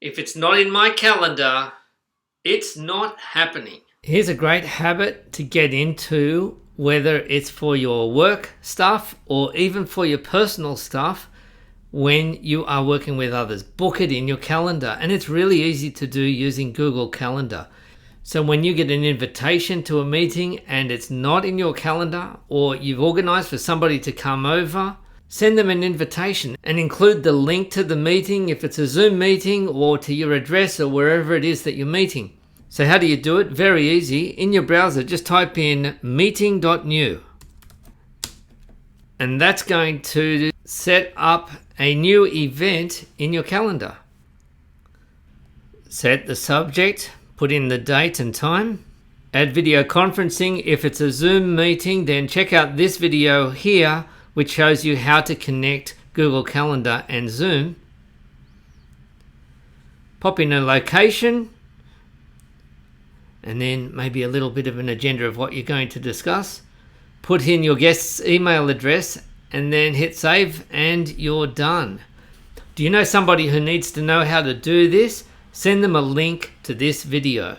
If it's not in my calendar, it's not happening. Here's a great habit to get into, whether it's for your work stuff or even for your personal stuff when you are working with others. Book it in your calendar, and it's really easy to do using Google Calendar. So when you get an invitation to a meeting and it's not in your calendar, or you've organized for somebody to come over, send them an invitation and include the link to the meeting if it's a Zoom meeting, or to your address or wherever it is that you're meeting. So how do you do it? Very easy. In your browser, just type in meeting.new. And that's going to set up a new event in your calendar. Set the subject, put in the date and time. Add video conferencing. If it's a Zoom meeting, then check out this video here, which shows you how to connect Google Calendar and Zoom. Pop in a location, and then maybe a little bit of an agenda of what you're going to discuss. Put in your guest's email address and then hit save, and you're done. Do you know somebody who needs to know how to do this? Send them a link to this video.